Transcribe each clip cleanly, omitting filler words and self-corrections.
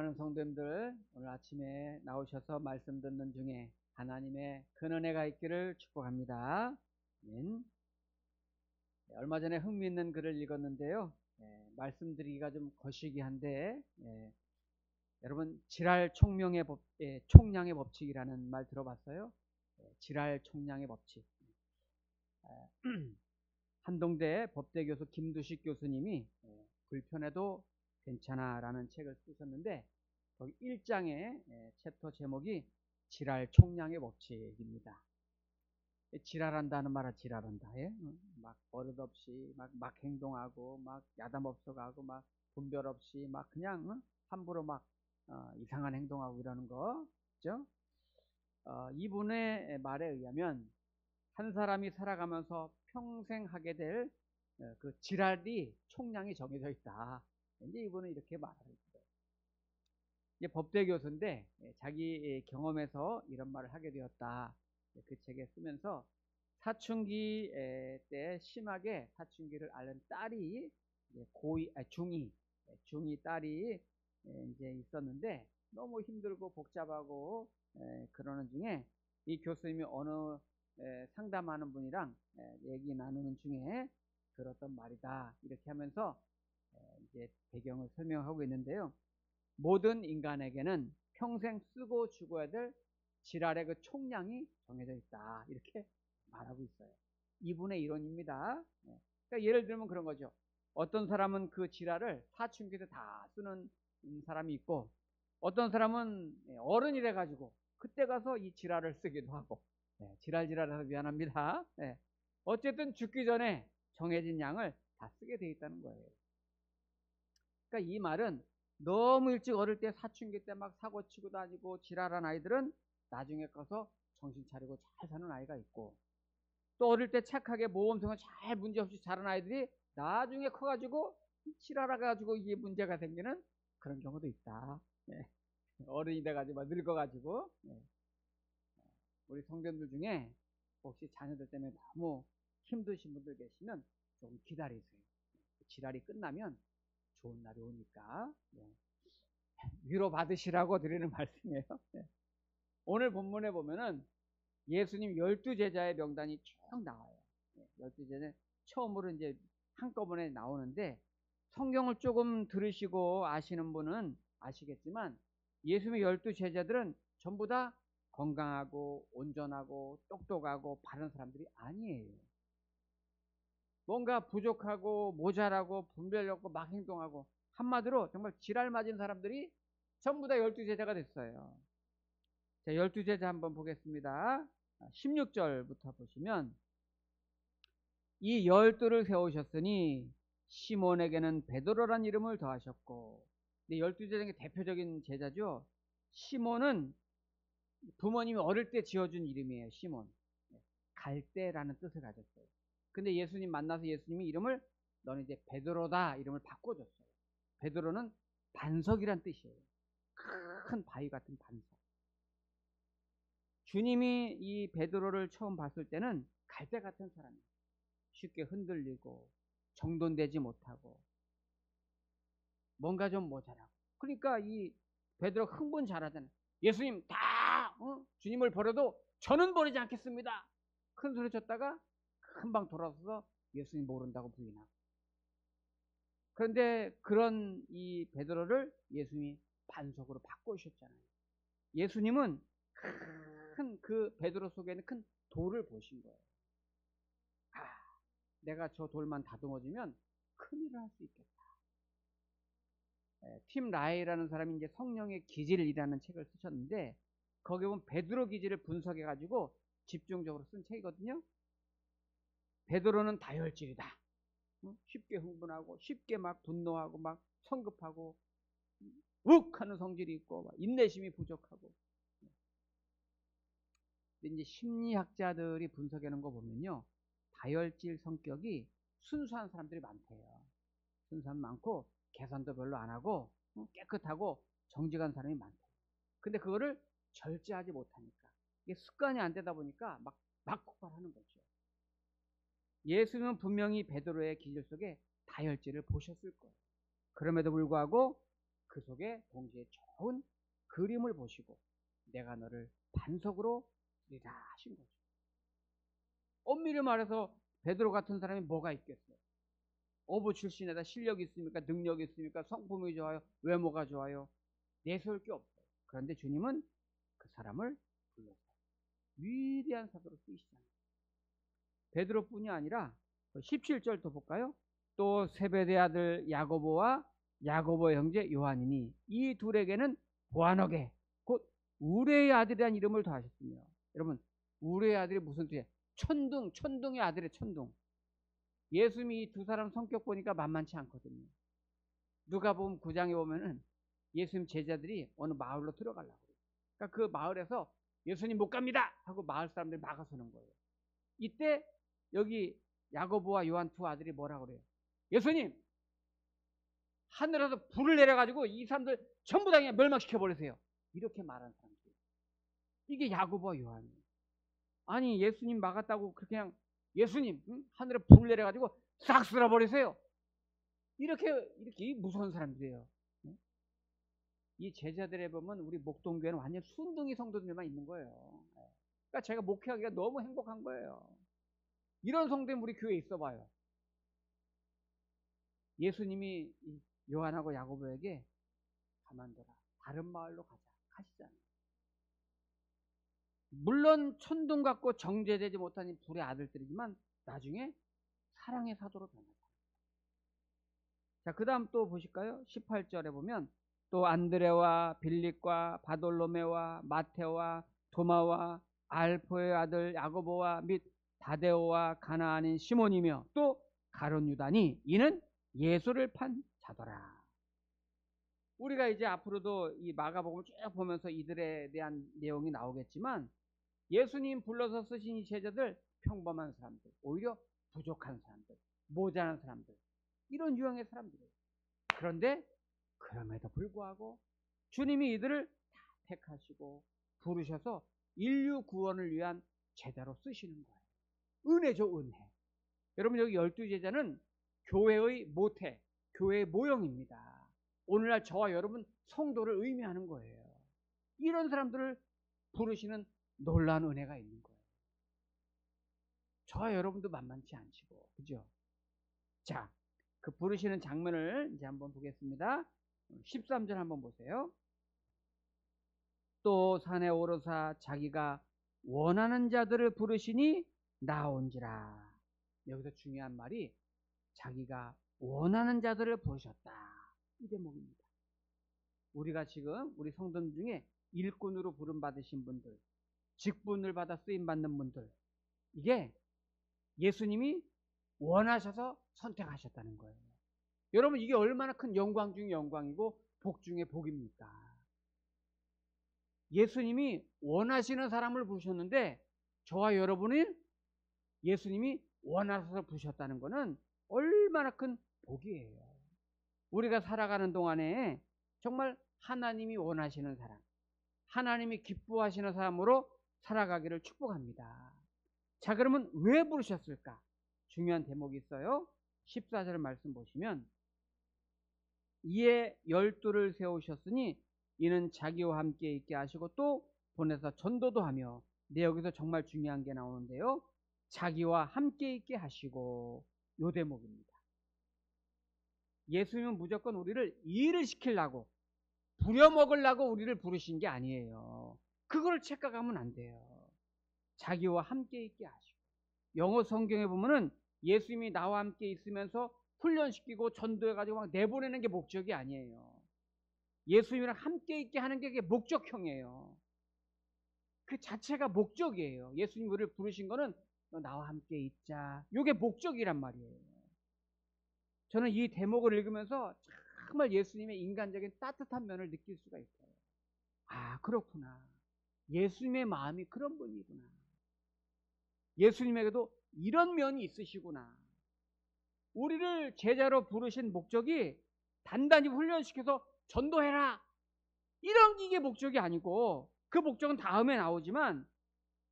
사랑하는 성도님들, 오늘 아침에 나오셔서 말씀 듣는 중에 하나님의 큰 은혜가 있기를 축복합니다. 아멘. 얼마 전에 흥미있는 글을 읽었는데요. 말씀드리기가 좀 거시기한데, 여러분 질할 총명의 총량의 법칙이라는 말 들어봤어요? 질할 총량의 법칙. 한동대 법대교수 김두식 교수님이 불편해도 괜찮아 라는 책을 쓰셨는데, 거기 1장의 챕터 제목이 질할 총량의 법칙입니다. 지랄한다는 말은 지랄한다. 막 버릇없이 막 행동하고 막 야단법석하고 막 분별 없이 막 그냥 함부로 막 이상한 행동하고 이러는 거, 그죠? 이분의 말에 의하면 한 사람이 살아가면서 평생 하게 될 그 지랄이 총량이 정해져 있다. 이제 이분은 이렇게 말하고 있어요. 이제 법대 교수인데 자기 경험에서 이런 말을 하게 되었다. 그 책에 쓰면서 사춘기 때 심하게 사춘기를 앓는 딸이 중2 딸이 이제 있었는데 너무 힘들고 복잡하고 그러는 중에 이 교수님이 어느 상담하는 분이랑 얘기 나누는 중에 들었던 말이다. 이렇게 하면서 이제 배경을 설명하고 있는데요. 모든 인간에게는 평생 쓰고 죽어야 될 지랄의 그 총량이 정해져 있다. 이렇게 말하고 있어요. 이분의 이론입니다. 그러니까 예를 들면 그런 거죠. 어떤 사람은 그 지랄을 사춘기 때 다 쓰는 사람이 있고, 어떤 사람은 어른이 돼가지고 그때 가서 이 지랄을 쓰기도 하고, 지랄해서 미안합니다. 어쨌든 죽기 전에 정해진 양을 다 쓰게 돼 있다는 거예요. 그러니까 이 말은 너무 일찍 어릴 때 사춘기 때 막 사고 치고 다니고 지랄한 아이들은 나중에 가서 정신 차리고 잘 사는 아이가 있고, 또 어릴 때 착하게 모범생활 잘 문제없이 자란 아이들이 나중에 커가지고 지랄해가지고 이게 문제가 생기는 그런 경우도 있다. 어른이 돼가지고 늙어가지고. 우리 성도들 중에 혹시 자녀들 때문에 너무 힘드신 분들 계시면 좀 기다리세요. 지랄이 끝나면 좋은 날이 오니까 위로 받으시라고 드리는 말씀이에요. 오늘 본문에 보면은 예수님 12제자의 명단이 쭉 나와요. 12제자 처음으로 이제 한꺼번에 나오는데, 성경을 조금 들으시고 아시는 분은 아시겠지만 예수님의 12제자들은 전부 다 건강하고 온전하고 똑똑하고 바른 사람들이 아니에요. 뭔가 부족하고 모자라고 분별 없고 막 행동하고, 한마디로 정말 지랄 맞은 사람들이 전부 다 12제자가 됐어요. 자, 12제자 한번 보겠습니다. 16절부터 보시면, 이 12를 세우셨으니 시몬에게는 베드로란 이름을 더하셨고, 12제자 중에 대표적인 제자죠. 시몬은 부모님이 어릴 때 지어준 이름이에요. 시몬. 갈대라는 뜻을 가졌어요. 근데 예수님 만나서 예수님이 이름을 너는 이제 베드로다 이름을 바꿔줬어요. 베드로는 반석이란 뜻이에요. 큰 바위 같은 반석. 주님이 이 베드로를 처음 봤을 때는 갈대 같은 사람이에요. 쉽게 흔들리고 정돈되지 못하고 뭔가 좀 모자라고. 그러니까 이 베드로 흥분 잘하잖아요. 예수님 다 주님을 버려도 저는 버리지 않겠습니다. 큰 소리 쳤다가 금방 돌아서서 예수님 모른다고 부인하고. 그런데 그런 이 베드로를 예수님이 반석으로 바꾸셨잖아요. 예수님은 큰 그 베드로 속에는 큰 돌을 보신 거예요. 내가 저 돌만 다듬어지면 큰일을 할 수 있겠다. 팀 라이라는 사람이 이제 성령의 기질이라는 책을 쓰셨는데, 거기 보면 베드로 기질을 분석해 가지고 집중적으로 쓴 책이거든요. 베드로는 다혈질이다. 쉽게 흥분하고 쉽게 막 분노하고 막 성급하고 욱하는 성질이 있고 막 인내심이 부족하고. 근데 이제 심리학자들이 분석해 놓은 거 보면요, 다혈질 성격이 순수한 사람들이 많대요. 순수한 많고 계산도 별로 안 하고 깨끗하고 정직한 사람이 많대요. 근데 그거를 절제하지 못하니까 이게 습관이 안 되다 보니까 막 폭발하는 거죠. 예수님은 분명히 베드로의 기질 속에 다혈질을 보셨을 거예요. 그럼에도 불구하고 그 속에 동시에 좋은 그림을 보시고 내가 너를 반석으로 쓰리라 하신 거죠. 엄밀히 말해서 베드로 같은 사람이 뭐가 있겠어요? 어부 출신에다 실력이 있습니까? 능력이 있습니까? 성품이 좋아요? 외모가 좋아요? 내세울 게 없어요. 그런데 주님은 그 사람을 불러서 위대한 사도로 쓰시잖아요. 베드로뿐이 아니라 17절 더 볼까요? 또 세베대 아들 야고보와 야고보의 형제 요한이니 이 둘에게는 보아너게 곧 우레의 아들이라는 이름을 더하셨으며, 여러분 우레의 아들이 무슨 뜻이에요? 천둥의 아들의 천둥. 예수님이 이 두 사람 성격 보니까 만만치 않거든요. 누가복음 9장에 보면은 예수님 제자들이 어느 마을로 들어가려고 그래요. 그러니까 그 마을에서 예수님 못 갑니다 하고 마을 사람들이 막아서는 거예요. 이때 여기 야고보와 요한 두 아들이 뭐라고 그래요? 예수님, 하늘에서 불을 내려가지고 이 사람들 전부 다 그냥 멸망시켜 버리세요. 이렇게 말한 사람들. 이게 야고보와 요한이에요. 아니 예수님 막았다고 그렇게 그냥 예수님 하늘에 불을 내려가지고 싹 쓸어버리세요. 이렇게 무서운 사람들이에요. 이 제자들에 보면 우리 목동교회는 완전 순둥이 성도들만 있는 거예요. 그러니까 제가 목회하기가 너무 행복한 거예요. 이런 성도는 우리 교회에 있어봐요. 예수님이 요한하고 야고보에게 가만둬라, 다른 마을로 가자 하시잖아요. 물론 천둥 같고 정죄되지 못한 불의 아들들이지만 나중에 사랑의 사도로 변하다. 자, 그 다음 또 보실까요? 18절에 보면 또 안드레와 빌립과 바돌로메와 마테오와 도마와 알포의 아들 야고보와 및 다데오와 가나안인 시몬이며 또 가룟 유다니 이는 예수를 판 자더라. 우리가 이제 앞으로도 이 마가복음을 쭉 보면서 이들에 대한 내용이 나오겠지만 예수님 불러서 쓰신 이 제자들 평범한 사람들, 오히려 부족한 사람들, 모자란 사람들, 이런 유형의 사람들이에요. 그런데 그럼에도 불구하고 주님이 이들을 다 택하시고 부르셔서 인류 구원을 위한 제자로 쓰시는 거예요. 은혜죠, 은혜. 여러분 여기 12제자는 교회의 모태, 교회의 모형입니다. 오늘날 저와 여러분 성도를 의미하는 거예요. 이런 사람들을 부르시는 놀라운 은혜가 있는 거예요. 저와 여러분도 만만치 않지고, 그죠? 자, 그 부르시는 장면을 이제 한번 보겠습니다. 13절 한번 보세요. 또 산에 오르사 자기가 원하는 자들을 부르시니 나온지라. 여기서 중요한 말이 자기가 원하는 자들을 부르셨다, 이 대목입니다. 우리가 지금 우리 성도들 중에 일꾼으로 부름받으신 분들, 직분을 받아 쓰임받는 분들, 이게 예수님이 원하셔서 선택하셨다는 거예요. 여러분 이게 얼마나 큰 영광 중에 영광이고 복 중에 복입니까? 예수님이 원하시는 사람을 부르셨는데 저와 여러분이 예수님이 원하셔서 부르셨다는 것은 얼마나 큰 복이에요. 우리가 살아가는 동안에 정말 하나님이 원하시는 사람, 하나님이 기뻐하시는 사람으로 살아가기를 축복합니다. 자, 그러면 왜 부르셨을까? 중요한 대목이 있어요. 14절 말씀 보시면 이에 12를 세우셨으니 이는 자기와 함께 있게 하시고 또 보내서 전도도 하며, 네, 여기서 정말 중요한 게 나오는데요. 자기와 함께 있게 하시고, 요 대목입니다. 예수님은 무조건 우리를 일을 시키려고, 부려먹으려고 우리를 부르신 게 아니에요. 그걸 착각하면 안 돼요. 자기와 함께 있게 하시고. 영어 성경에 보면은 예수님이 나와 함께 있으면서 훈련시키고 전도해가지고 막 내보내는 게 목적이 아니에요. 예수님이랑 함께 있게 하는 게 목적형이에요. 그 자체가 목적이에요. 예수님 우리를 부르신 거는 너 나와 함께 있자, 이게 목적이란 말이에요. 저는 이 대목을 읽으면서 정말 예수님의 인간적인 따뜻한 면을 느낄 수가 있어요. 아, 그렇구나. 예수님의 마음이 그런 분이구나. 예수님에게도 이런 면이 있으시구나. 우리를 제자로 부르신 목적이 단단히 훈련시켜서 전도해라, 이런 이게 목적이 아니고, 그 목적은 다음에 나오지만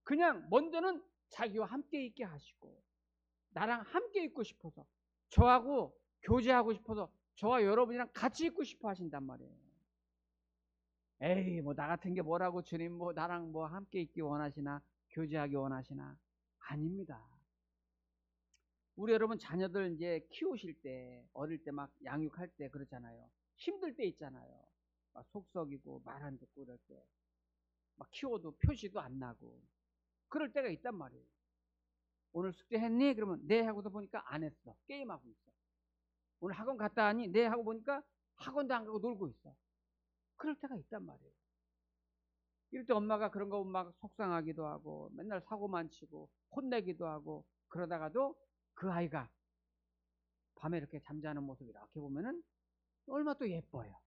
그냥 먼저는 자기와 함께 있게 하시고 나랑 함께 있고 싶어서, 저하고 교제하고 싶어서 저와 여러분이랑 같이 있고 싶어 하신단 말이에요. 에이, 뭐 나 같은 게 뭐라고 주님 뭐 나랑 뭐 함께 있기 원하시나 교제하기 원하시나? 아닙니다. 우리 여러분 자녀들 이제 키우실 때 어릴 때 막 양육할 때 그렇잖아요. 힘들 때 있잖아요. 막 속썩이고 말 안 듣고 이럴 때 막 키워도 표시도 안 나고 그럴 때가 있단 말이에요. 오늘 숙제 했니? 그러면 네 하고서 보니까 안 했어. 게임하고 있어. 오늘 학원 갔다 왔니? 네 하고 보니까 학원도 안 가고 놀고 있어. 그럴 때가 있단 말이에요. 이럴 때 엄마가 그런 거 보면 막 속상하기도 하고 맨날 사고만 치고 혼내기도 하고 그러다가도 그 아이가 밤에 이렇게 잠자는 모습 이렇게 보면은 얼마나 또 예뻐요.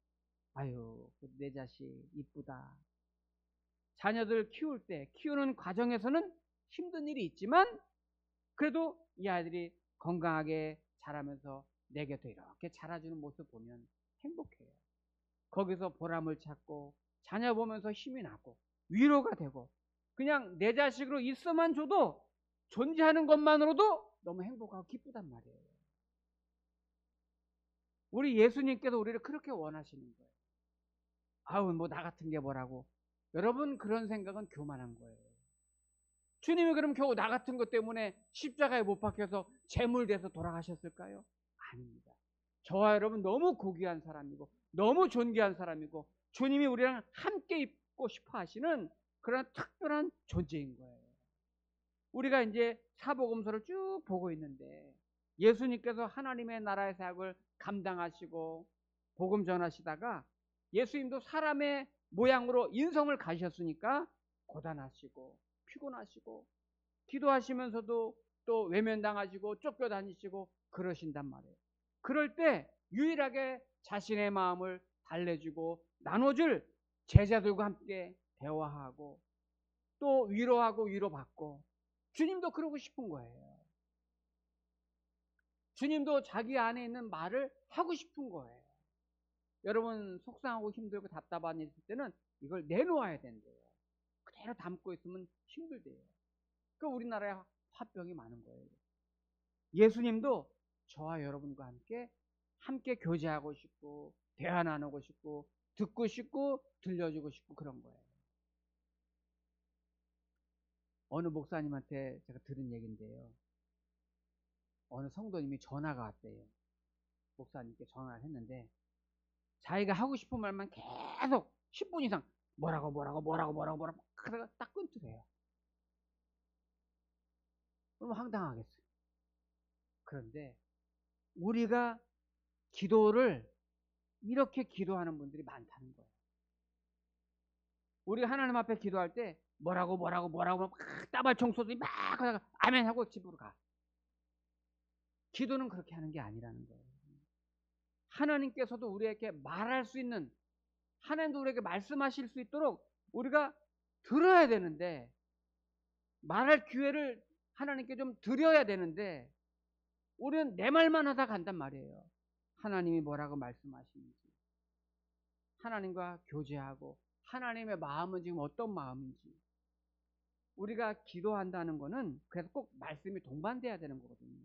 아유, 내 자식 이쁘다. 자녀들 키울 때 키우는 과정에서는 힘든 일이 있지만 그래도 이 아이들이 건강하게 자라면서 내 곁에 이렇게 자라주는 모습 보면 행복해요. 거기서 보람을 찾고 자녀 보면서 힘이 나고 위로가 되고 그냥 내 자식으로 있어만 줘도 존재하는 것만으로도 너무 행복하고 기쁘단 말이에요. 우리 예수님께서 우리를 그렇게 원하시는 거예요. 아우, 뭐 나 같은 게 뭐라고. 여러분, 그런 생각은 교만한 거예요. 주님이 그럼 겨우 나 같은 것 때문에 십자가에 못 박혀서 제물돼서 돌아가셨을까요? 아닙니다. 저와 여러분 너무 고귀한 사람이고 너무 존귀한 사람이고 주님이 우리랑 함께 있고 싶어 하시는 그런 특별한 존재인 거예요. 우리가 이제 사복음서를 쭉 보고 있는데 예수님께서 하나님의 나라의 사역을 감당하시고 복음 전하시다가 예수님도 사람의 모양으로 인성을 가셨으니까 고단하시고 피곤하시고 기도하시면서도 또 외면당하시고 쫓겨다니시고 그러신단 말이에요. 그럴 때 유일하게 자신의 마음을 달래주고 나눠줄 제자들과 함께 대화하고 또 위로하고 위로받고 주님도 그러고 싶은 거예요. 주님도 자기 안에 있는 말을 하고 싶은 거예요. 여러분 속상하고 힘들고 답답한 일 있을 때는 이걸 내놓아야 된대요. 그대로 담고 있으면 힘들대요. 그 우리나라에 화병이 많은 거예요. 예수님도 저와 여러분과 함께 교제하고 싶고 대화 나누고 싶고 듣고 싶고 들려주고 싶고 그런 거예요. 어느 목사님한테 제가 들은 얘기인데요. 어느 성도님이 전화가 왔대요. 목사님께 전화를 했는데 자기가 하고 싶은 말만 계속 10분 이상 뭐라고 하다가 딱 끊더래요. 너무 황당하겠어요. 그런데 우리가 기도를 이렇게 기도하는 분들이 많다는 거예요. 우리가 하나님 앞에 기도할 때 뭐라고 막 따발총 쏘더니 막 하다가 아멘 하고 집으로 가. 기도는 그렇게 하는 게 아니라는 거예요. 하나님께서도 우리에게 말할 수 있는, 하나님도 우리에게 말씀하실 수 있도록 우리가 들어야 되는데, 말할 기회를 하나님께 좀 드려야 되는데 우리는 내 말만 하다 간단 말이에요. 하나님이 뭐라고 말씀하시는지, 하나님과 교제하고 하나님의 마음은 지금 어떤 마음인지. 우리가 기도한다는 거는 그래서 꼭 말씀이 동반돼야 되는 거거든요.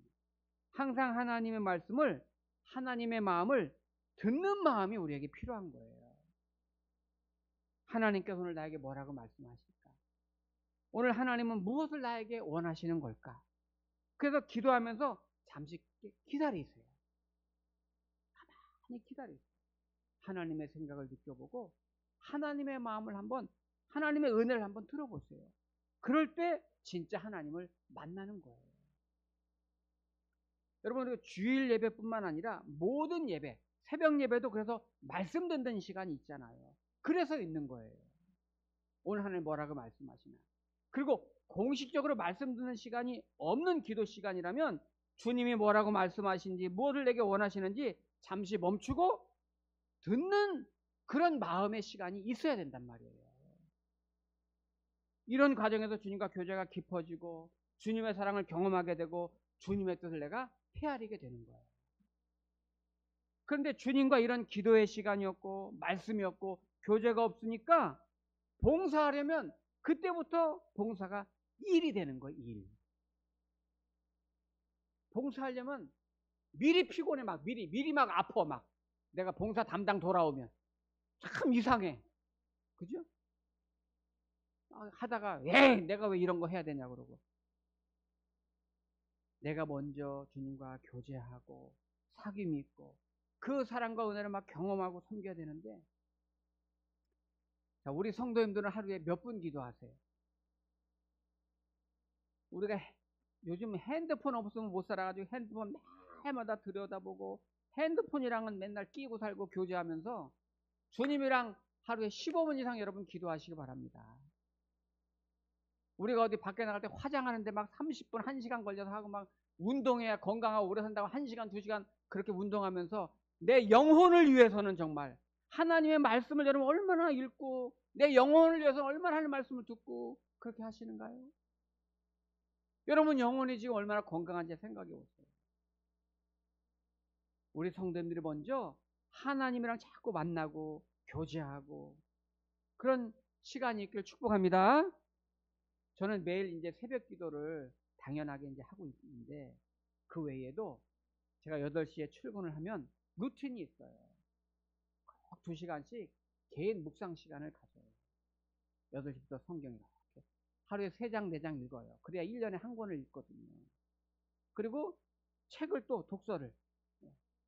항상 하나님의 말씀을, 하나님의 마음을 듣는 마음이 우리에게 필요한 거예요. 하나님께서 오늘 나에게 뭐라고 말씀하실까? 오늘 하나님은 무엇을 나에게 원하시는 걸까? 그래서 기도하면서 잠시 기다리세요. 가만히 기다리세요. 하나님의 생각을 느껴보고 하나님의 마음을 한번, 하나님의 은혜를 한번 들어보세요. 그럴 때 진짜 하나님을 만나는 거예요. 여러분, 주일 예배뿐만 아니라 모든 예배, 새벽 예배도 그래서 말씀 듣는 시간이 있잖아요. 그래서 있는 거예요. 오늘 하나님 뭐라고 말씀하시나. 그리고 공식적으로 말씀 듣는 시간이 없는 기도 시간이라면 주님이 뭐라고 말씀하시는지, 무엇을 내게 원하시는지 잠시 멈추고 듣는 그런 마음의 시간이 있어야 된단 말이에요. 이런 과정에서 주님과 교제가 깊어지고 주님의 사랑을 경험하게 되고 주님의 뜻을 내가 헤아리게 되는 거예요. 그런데 주님과 이런 기도의 시간이 없고 말씀이 없고 교제가 없으니까 봉사하려면 그때부터 봉사가 일이 되는 거예요. 일. 봉사하려면 미리 피곤해. 미리 막 아파. 내가 봉사 담당 돌아오면 참 이상해. 그죠? 하다가 내가 왜 이런 거 해야 되냐 그러고, 내가 먼저 주님과 교제하고 사귐이 있고 그 사랑과 은혜를 막 경험하고 섬겨야 되는데, 자, 우리 성도님들은 하루에 몇 분 기도하세요? 우리가 요즘 핸드폰 없으면 못 살아가지고 핸드폰 매일마다 들여다보고 핸드폰이랑은 맨날 끼고 살고 교제하면서 주님이랑 하루에 15분 이상 여러분 기도하시기 바랍니다. 우리가 어디 밖에 나갈 때 화장하는데 막 30분, 1시간 걸려서 하고, 막 운동해야 건강하고 오래 산다고 1시간, 2시간 그렇게 운동하면서 내 영혼을 위해서는 정말 하나님의 말씀을 여러분 얼마나 읽고 내 영혼을 위해서 얼마나 하나님의 말씀을 듣고 그렇게 하시는가요? 여러분 영혼이 지금 얼마나 건강한지 생각해 보세요. 우리 성도님들이 먼저 하나님이랑 자꾸 만나고 교제하고 그런 시간이 있길 축복합니다. 저는 매일 이제 새벽 기도를 당연하게 이제 하고 있는데, 그 외에도 제가 8시에 출근을 하면 루틴이 있어요. 꼭 2시간씩 개인 묵상 시간을 가져요. 8시부터 성경 이렇게 하루에 3장, 4장 읽어요. 그래야 1년에 한 권을 읽거든요. 그리고 책을 또 독서를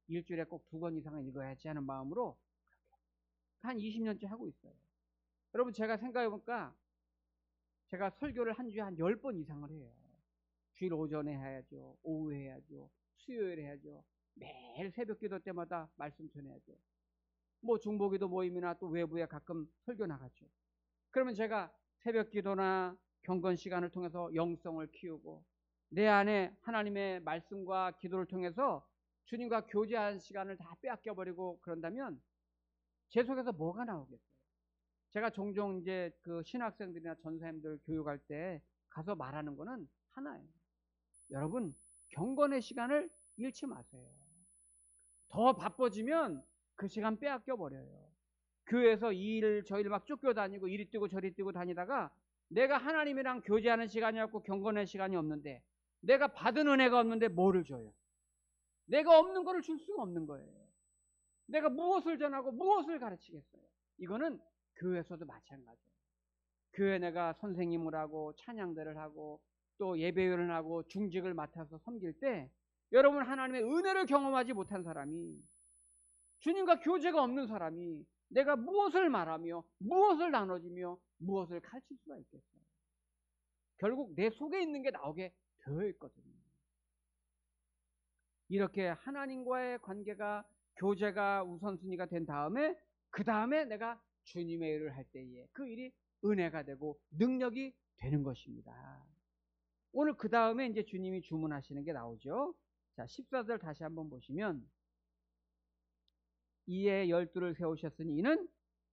일주일에 꼭 2권 이상은 읽어야지 하는 마음으로 한 20년째 하고 있어요. 여러분 제가 생각해보니까 제가 설교를 한 주에 한 10번 이상을 해요. 주일 오전에 해야죠. 오후에 해야죠. 수요일에 해야죠. 매일 새벽 기도 때마다 말씀 전해야죠. 뭐 중보기도 모임이나 또 외부에 가끔 설교 나가죠. 그러면 제가 새벽 기도나 경건 시간을 통해서 영성을 키우고 내 안에 하나님의 말씀과 기도를 통해서 주님과 교제하는 시간을 다 빼앗겨버리고 그런다면 제 속에서 뭐가 나오겠어요? 제가 종종 이제 그 신학생들이나 전사님들 교육할 때 가서 말하는 거는 하나예요. 여러분, 경건의 시간을 잃지 마세요. 더 바빠지면 그 시간 빼앗겨 버려요. 교회에서 저일 막 쫓겨다니고 이리 뛰고 저리 뛰고 다니다가 내가 하나님이랑 교제하는 시간이 없고 경건의 시간이 없는데, 내가 받은 은혜가 없는데 뭐를 줘요? 내가 없는 거를 줄 수가 없는 거예요. 내가 무엇을 전하고 무엇을 가르치겠어요? 이거는 교회에서도 마찬가지예요. 교회 내가 선생님을 하고 찬양대를 하고 또 예배위원을 하고 중직을 맡아서 섬길 때, 여러분 하나님의 은혜를 경험하지 못한 사람이, 주님과 교제가 없는 사람이 내가 무엇을 말하며 무엇을 나눠주며 무엇을 가르칠 수가 있겠어요? 결국 내 속에 있는 게 나오게 되어 있거든요. 이렇게 하나님과의 관계가, 교제가 우선순위가 된 다음에 그 다음에 내가 주님의 일을 할 때에 그 일이 은혜가 되고 능력이 되는 것입니다. 오늘 그 다음에 이제 주님이 주문하시는 게 나오죠. 자, 14절 다시 한번 보시면, 이에 12를 세우셨으니 이는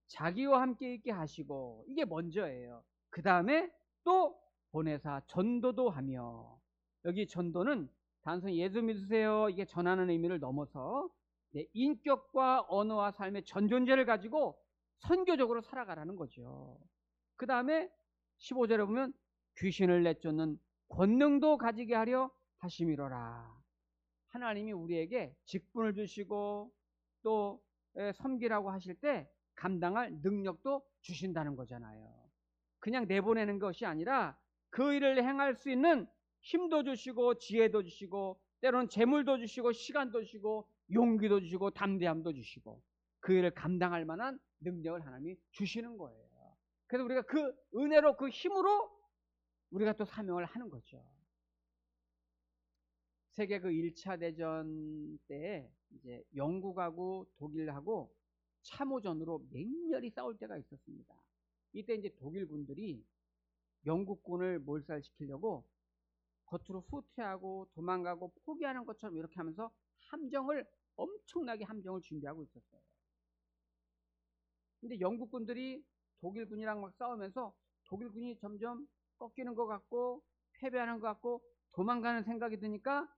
자기와 함께 있게 하시고, 이게 먼저예요. 그 다음에 또 보내사 전도도 하며, 여기 전도는 단순히 예수 믿으세요 이게 전하는 의미를 넘어서 내 인격과 언어와 삶의 전 존재를 가지고 선교적으로 살아가라는 거죠. 그 다음에 15절에 보면 귀신을 내쫓는 권능도 가지게 하려 하심이로라. 하나님이 우리에게 직분을 주시고 또 섬기라고 하실 때 감당할 능력도 주신다는 거잖아요. 그냥 내보내는 것이 아니라 그 일을 행할 수 있는 힘도 주시고 지혜도 주시고 때로는 재물도 주시고 시간도 주시고 용기도 주시고 담대함도 주시고 그 일을 감당할 만한 능력을 하나님이 주시는 거예요. 그래서 우리가 그 은혜로, 그 힘으로 우리가 또 사명을 하는 거죠. 세계 그 1차 대전 때 이제 영국하고 독일하고 참호전으로 맹렬히 싸울 때가 있었습니다. 이때 이제 독일군들이 영국군을 몰살시키려고 겉으로 후퇴하고 도망가고 포기하는 것처럼 이렇게 하면서 엄청나게 함정을 준비하고 있었어요. 근데 영국군들이 독일군이랑 막 싸우면서 독일군이 점점 꺾이는 것 같고 패배하는 것 같고 도망가는 생각이 드니까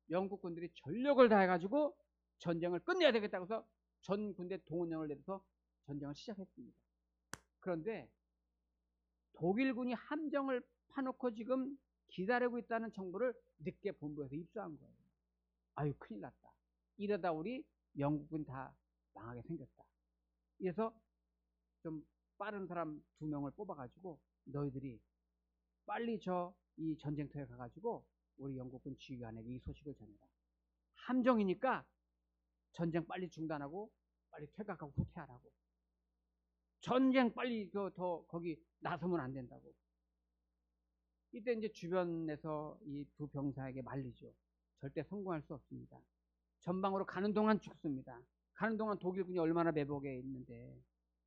영국군들이 전력을 다해가지고 전쟁을 끝내야 되겠다고 해서 전 군대 동원령을 내려서 전쟁을 시작했습니다. 그런데 독일군이 함정을 파놓고 지금 기다리고 있다는 정보를 늦게 본부에서 입수한 거예요. 아유, 큰일 났다. 이러다 우리 영국군 다 망하게 생겼다. 그래서 좀 빠른 사람 2명을 뽑아가지고 너희들이 빨리 이 전쟁터에 가가지고 우리 영국군 지휘관에게 이 소식을 전해라. 함정이니까 전쟁 빨리 중단하고 빨리 퇴각하고 후퇴하라고. 전쟁 빨리 더 거기 나서면 안 된다고. 이때 이제 주변에서 이 두 병사에게 말리죠. 절대 성공할 수 없습니다. 전방으로 가는 동안 죽습니다. 가는 동안 독일군이 얼마나 매복에 있는데,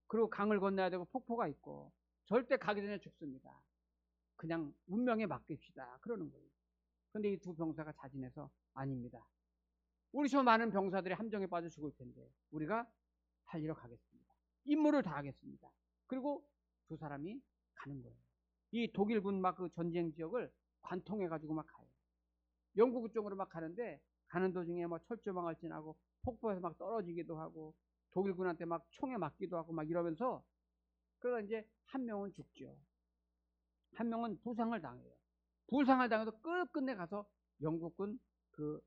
그리고 강을 건너야 되고 폭포가 있고 절대 가기 전에 죽습니다. 그냥 운명에 맡깁시다 그러는 거예요. 그런데 이 두 병사가 자진해서 아닙니다. 우리 저 많은 병사들이 함정에 빠져 죽을 텐데 우리가 살리러 가겠습니다. 임무를 다하겠습니다. 그리고 두 사람이 가는 거예요. 이 독일군 막 그 전쟁 지역을 관통해 가지고 막 가요. 영국 쪽으로 막 가는데 가는 도중에 막 철조망을 지나고 폭포에서 막 떨어지기도 하고 독일군한테 막 총에 맞기도 하고 막 이러면서, 그러다 이제 한 명은 죽죠. 한 명은 부상을 당해요. 부상을 당해도 끝끝내 가서 영국군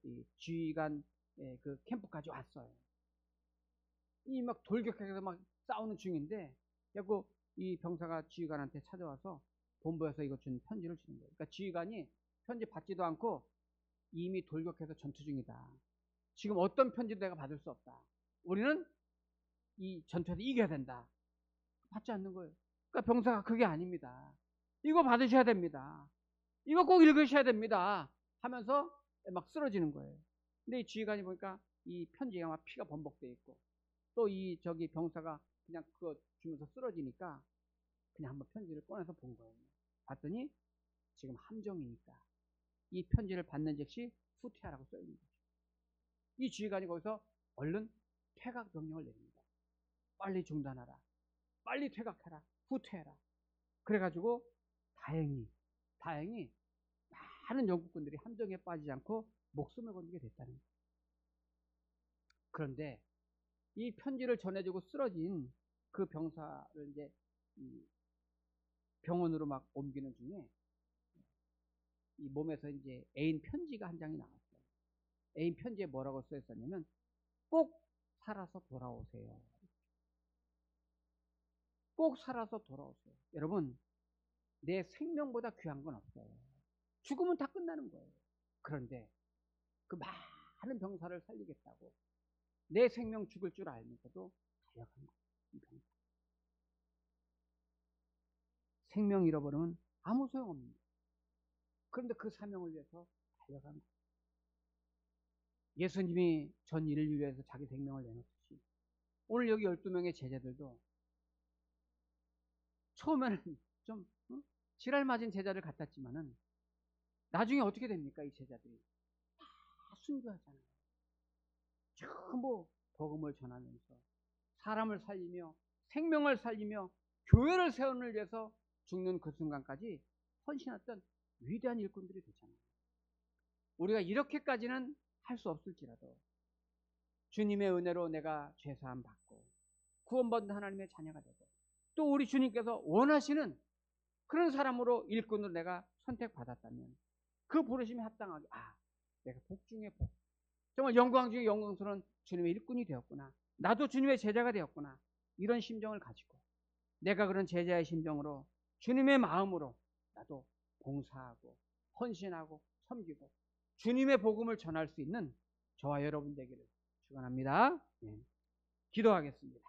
이 지휘관 그 캠프까지 왔어요. 이 막 돌격해서 막 싸우는 중인데, 자꾸 이 병사가 지휘관한테 찾아와서 본부에서 이거 준 편지를 주는 거예요. 그러니까 지휘관이 편지 받지도 않고 이미 돌격해서 전투 중이다. 지금 어떤 편지도 내가 받을 수 없다. 우리는 이 전투에서 이겨야 된다. 받지 않는 거예요. 그러니까 병사가 그게 아닙니다. 이거 받으셔야 됩니다. 이거 꼭 읽으셔야 됩니다. 하면서 막 쓰러지는 거예요. 근데 이 지휘관이 보니까 이 편지가 막 피가 범벅돼 있고 또 저기 병사가 그냥 그거 주면서 쓰러지니까 그냥 한번 편지를 꺼내서 본 거예요. 봤더니 지금 함정이니까 이 편지를 받는 즉시 후퇴하라고 써 있는 거죠. 이 지휘관이 거기서 얼른 퇴각 명령을 내립니다. 빨리 중단하라. 빨리 퇴각해라. 후퇴해라. 그래가지고 다행히 많은 영국군들이 함정에 빠지지 않고 목숨을 건지게 됐다는 거예요. 그런데 이 편지를 전해주고 쓰러진 그 병사를 이제 병원으로 막 옮기는 중에 이 몸에서 이제 애인 편지가 한 장이 나왔어요. 애인 편지에 뭐라고 써 있었냐면 꼭 살아서 돌아오세요. 꼭 살아서 돌아오세요. 여러분, 내 생명보다 귀한 건 없어요. 죽으면 다 끝나는 거예요. 그런데 그 많은 병사를 살리겠다고 내 생명 죽을 줄 알면서도 달려간 거예요. 이 병사. 생명 잃어버리면 아무 소용없습니다. 그런데 그 사명을 위해서 달려간 거예요. 예수님이 전 인류를 위해서 자기 생명을 내놓듯이 오늘 여기 12명의 제자들도 처음에는 좀 지랄 맞은 제자를 같았지만은 나중에 어떻게 됩니까? 이 제자들이 다 순교하잖아요. 전부 복음을 전하면서 사람을 살리며 생명을 살리며 교회를 세우는 위해서 죽는 그 순간까지 헌신했던 위대한 일꾼들이 되잖아요. 우리가 이렇게까지는 할 수 없을지라도 주님의 은혜로 내가 죄사함 받고 구원받은 하나님의 자녀가 되고 또 우리 주님께서 원하시는 그런 사람으로 일꾼으로 내가 선택받았다면 그 부르심에 합당하게 내가 복 중에 복, 정말 영광 중에 영광스러운 주님의 일꾼이 되었구나, 나도 주님의 제자가 되었구나, 이런 심정을 가지고 내가 그런 제자의 심정으로 주님의 마음으로 나도 봉사하고 헌신하고 섬기고 주님의 복음을 전할 수 있는 저와 여러분 되기를 축원합니다. 기도하겠습니다.